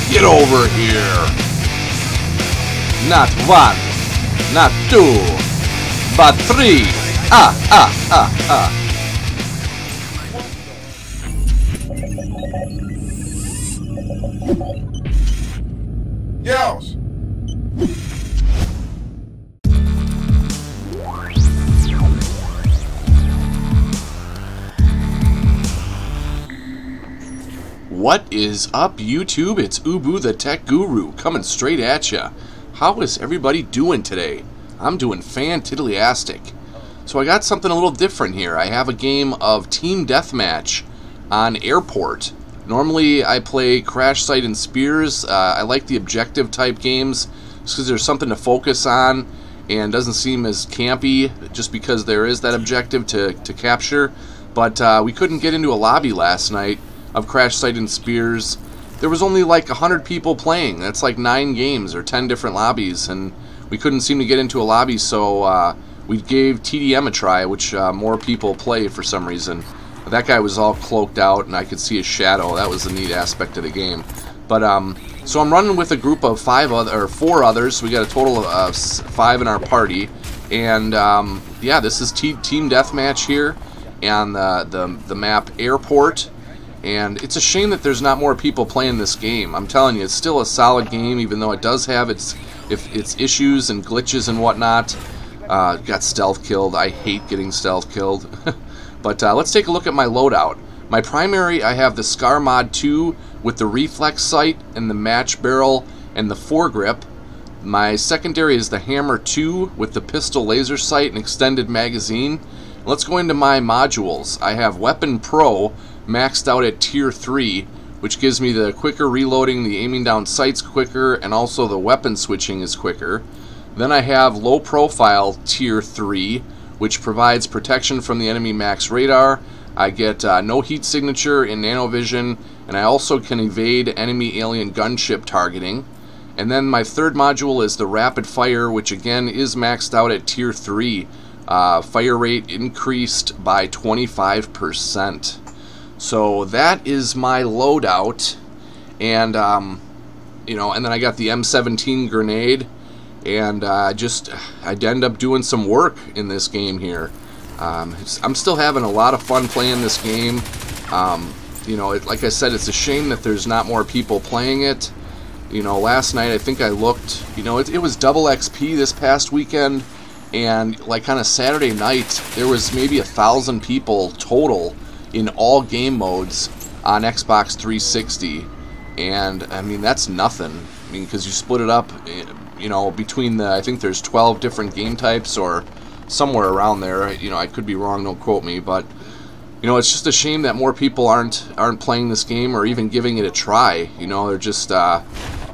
Get over here! Not one, not two, but three! Yells! What is up, YouTube? It's Ubu the Tech Guru coming straight at ya. How is everybody doing today? I'm doing fantiddlyastic. So I got something a little different here. I have a game of Team Deathmatch on Airport. Normally I play Crash Site and Spears. I like the objective type games just because there's something to focus on and doesn't seem as campy just because there is that objective to capture. But we couldn't get into a lobby last night of Crash Site and Spears. There was only like 100 people playing. That's like 9 games or 10 different lobbies, and we couldn't seem to get into a lobby, so we gave TDM a try, which more people play for some reason. That guy was all cloaked out and I could see his shadow. That was the neat aspect of the game. But so I'm running with a group of 4 others. We got a total of 5 in our party, and yeah, this is Team Deathmatch here on the map Airport. And it's a shame that there's not more people playing this game. I'm telling you, it's still a solid game, even though it does have its issues and glitches and whatnot. Got stealth killed. I hate getting stealth killed. But let's take a look at my loadout. My primary, I have the Scar Mod 2 with the reflex sight and the match barrel and the foregrip. My secondary is the Hammer 2 with the pistol laser sight and extended magazine. Let's go into my modules. I have Weapon Pro maxed out at tier 3, which gives me the quicker reloading, the aiming down sights quicker, and also the weapon switching is quicker. Then I have low profile tier 3, which provides protection from the enemy max radar. I get no heat signature in nanovision, and I also can evade enemy alien gunship targeting. And then my third module is the rapid fire, which again is maxed out at tier 3. Fire rate increased by 25%. So that is my loadout, and you know, and then I got the M17 grenade, and I'd end up doing some work in this game here. I'm still having a lot of fun playing this game. You know, like I said, it's a shame that there's not more people playing it. You know, last night I think I looked. You know, it was double XP this past weekend, and like on a Saturday night there was maybe 1,000 people total in all game modes on Xbox 360, and I mean that's nothing. I mean, because you split it up, you know, between I think there's 12 different game types or somewhere around there. You know, I could be wrong, don't quote me, but you know, it's just a shame that more people aren't playing this game or even giving it a try. You know, they're just I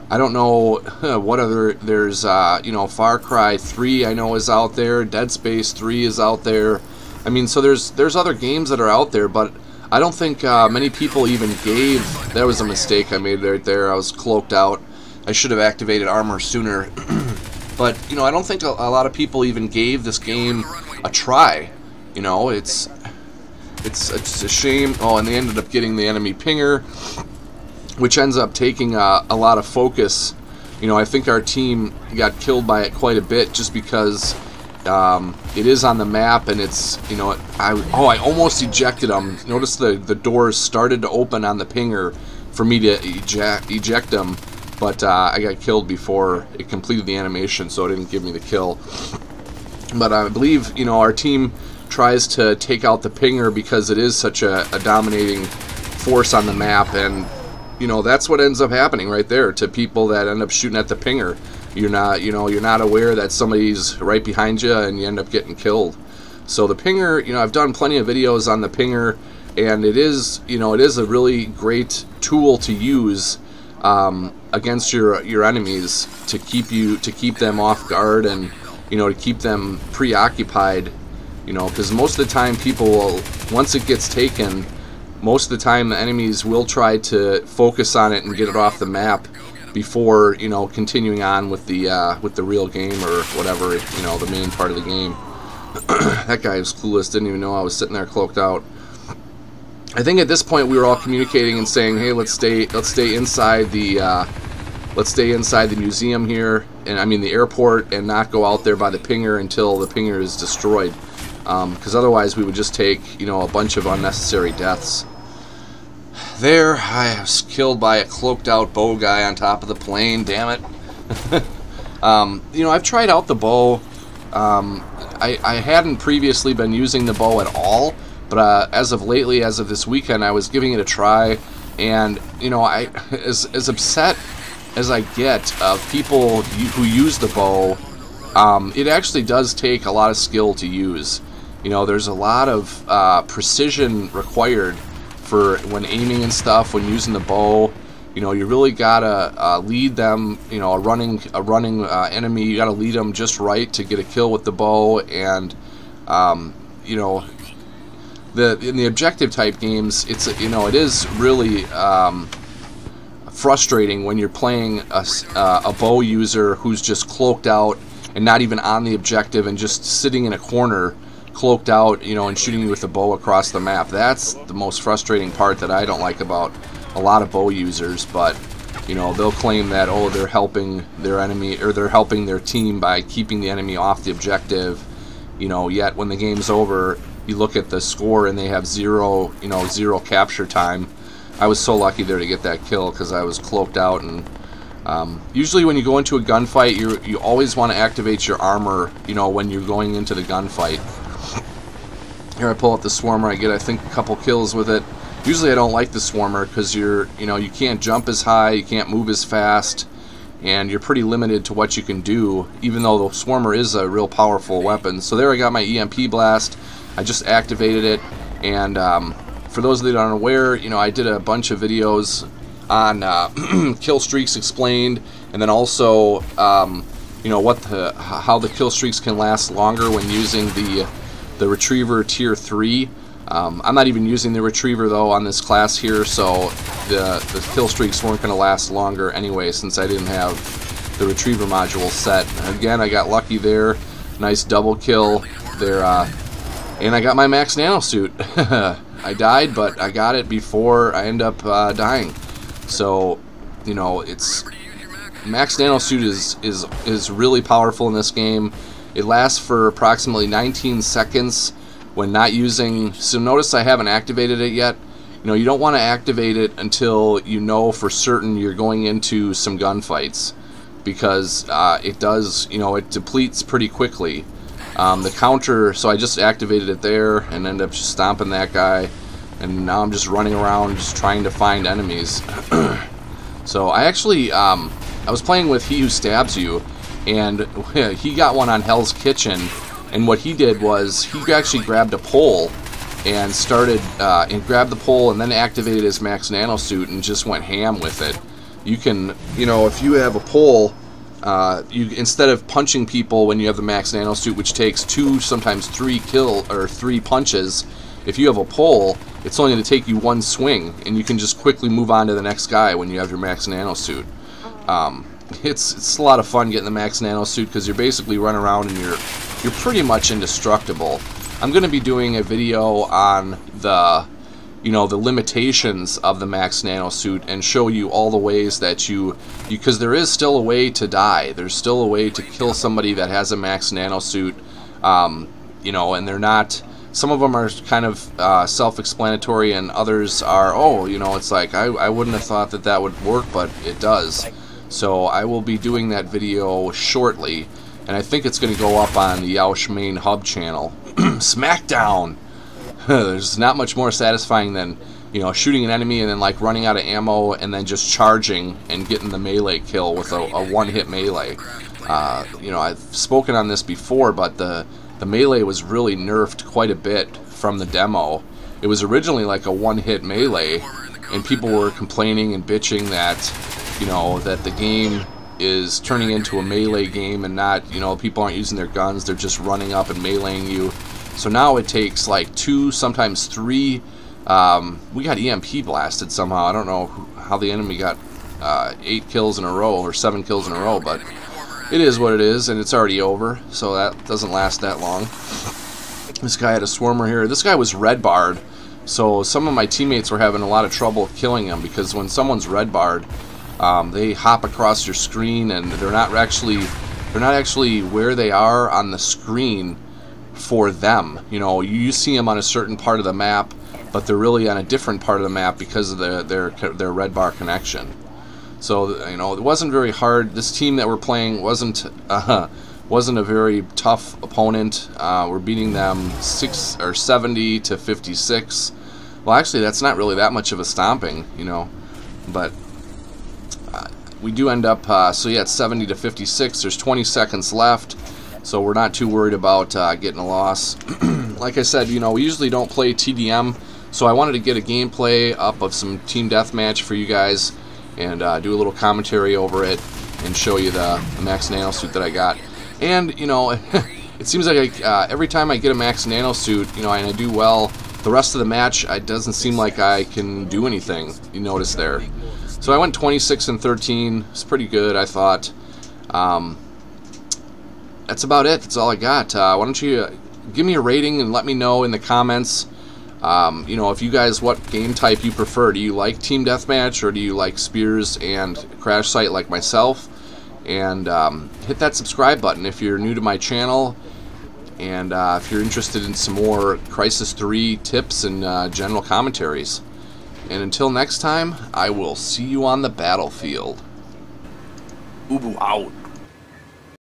don't know what other there's you know, Far Cry 3 I know is out there, Dead Space 3 is out there. I mean, so there's other games that are out there, but I don't think many people even gave. That was a mistake I made right there. I was cloaked out. I should have activated armor sooner. But you know, I don't think a lot of people even gave this game a try. You know, it's a shame. Oh, and they ended up getting the enemy pinger, which ends up taking a lot of focus. You know, I think our team got killed by it quite a bit just because it is on the map, and it's, you know, I almost ejected them. Notice the doors started to open on the pinger for me to eject them, but I got killed before it completed the animation, so it didn't give me the kill. But I believe, you know, our team tries to take out the pinger because it is such a dominating force on the map, and you know, that's what ends up happening right there to people that end up shooting at the pinger. You're not, you know, you're not aware that somebody's right behind you, and you end up getting killed. So the pinger, you know, I've done plenty of videos on the pinger, and it is, you know, it is a really great tool to use against your enemies to keep them off guard, and you know, to keep them preoccupied. You know, because most of the time people will, once it gets taken, most of the time the enemies will try to focus on it and get it off the map before, you know, continuing on with the real game or whatever, you know, the main part of the game. That guy was clueless, didn't even know I was sitting there cloaked out. I think at this point we were all communicating and saying, hey, let's stay inside the let's stay inside the museum here, and I mean the airport, and not go out there by the pinger until the pinger is destroyed, because otherwise we would just take, you know, a bunch of unnecessary deaths. There, I was killed by a cloaked out bow guy on top of the plane, damn it. You know, I've tried out the bow. I hadn't previously been using the bow at all, but as of lately, as of this weekend, I was giving it a try, and, you know, as upset as I get of people who use the bow, it actually does take a lot of skill to use. You know, there's a lot of precision required for when aiming and stuff, when using the bow. You know, you really gotta lead them. You know, a running enemy, you gotta lead them just right to get a kill with the bow. And you know, in the objective type games, it's, you know, it is really frustrating when you're playing a bow user who's just cloaked out and not even on the objective and just sitting in a corner, cloaked out, you know, and shooting you with a bow across the map. That's the most frustrating part that I don't like about a lot of bow users. But, you know, they'll claim that, oh, they're helping their enemy, or they're helping their team by keeping the enemy off the objective, you know, yet when the game's over, you look at the score and they have zero capture time. I was so lucky there to get that kill because I was cloaked out. And usually when you go into a gunfight, you always want to activate your armor, you know, when you're going into the gunfight. Here I pull out the Swarmer. I get, I think, a couple kills with it. Usually I don't like the Swarmer because you can't jump as high, you can't move as fast, and you're pretty limited to what you can do, even though the Swarmer is a real powerful weapon. So there I got my EMP blast. I just activated it, and for those that aren't aware, you know, I did a bunch of videos on kill streaks explained, and then also you know, how the kill streaks can last longer when using the Retriever Tier 3. I'm not even using the Retriever though on this class here, so the kill streaks weren't going to last longer anyway, since I didn't have the Retriever module set. Again, I got lucky there. Nice double kill there, and I got my Max Nanosuit. I died, but I got it before I end up dying. So, you know, it's Max Nanosuit is really powerful in this game. It lasts for approximately 19 seconds when not using. So notice I haven't activated it yet. You know, you don't want to activate it until you know for certain you're going into some gunfights, because it does, you know, it depletes pretty quickly. The counter, so I just activated it there and ended up just stomping that guy, and now I'm just running around just trying to find enemies. So I actually, I was playing with He Who Stabs You, and he got one on Hell's Kitchen, and what he did was he actually grabbed a pole and started, and grabbed the pole and then activated his Max Nanosuit and just went ham with it. You can, you know, if you have a pole, you, instead of punching people when you have the Max Nanosuit, which takes 2, sometimes 3 punches, if you have a pole, it's only going to take you 1 swing, and you can just quickly move on to the next guy when you have your Max Nanosuit. It's a lot of fun getting the Max Nanosuit because you're basically running around and you're pretty much indestructible. I'm going to be doing a video on the, you know, the limitations of the Max Nanosuit and show you all the ways that because there is still a way to die. There's still a way to kill somebody that has a Max Nanosuit, you know, and they're not, some of them are kind of self-explanatory, and others are, oh, you know, it's like, I wouldn't have thought that that would work, but it does. So I will be doing that video shortly, and I think it's going to go up on the Yoush main hub channel. Smackdown! There's not much more satisfying than, you know, shooting an enemy and then like running out of ammo and then just charging and getting the melee kill with a one-hit melee. You know, I've spoken on this before, but the melee was really nerfed quite a bit from the demo. It was originally like a one-hit melee, and people were complaining and bitching that, you know, that the game is turning into a melee game and not, you know, people aren't using their guns, they're just running up and meleeing you. So now it takes like 2, sometimes 3. We got EMP blasted somehow. I don't know how the enemy got 8 kills in a row or 7 kills in a row, but it is what it is, and it's already over, so that doesn't last that long. This guy had a Swarmer here. This guy was red barred, so some of my teammates were having a lot of trouble killing him, because when someone's red barred, They hop across your screen, and they're not actually where they are on the screen for them. You know, you see them on a certain part of the map, but they're really on a different part of the map because of their red bar connection. So, you know, it wasn't very hard. This team that we're playing wasn't a very tough opponent. We're beating them 70 to 56. Well, actually, that's not really that much of a stomping, you know, but we do end up, so yeah, it's 70 to 56. There's 20 seconds left, so we're not too worried about getting a loss. Like I said, you know, we usually don't play TDM, so I wanted to get a gameplay up of some Team Deathmatch for you guys and do a little commentary over it and show you the Max Nanosuit that I got. And, you know, it seems like every time I get a Max Nanosuit, you know, and I do well, the rest of the match, it doesn't seem like I can do anything, you notice there. So I went 26 and 13. It's pretty good, I thought. That's about it. That's all I got. Why don't you give me a rating and let me know in the comments, you know, if you guys, what game type you prefer. Do you like Team Deathmatch, or do you like Spears and Crash Site like myself? And hit that subscribe button if you're new to my channel, and if you're interested in some more Crysis 3 tips and general commentaries. And until next time, I will see you on the battlefield. Ubu out.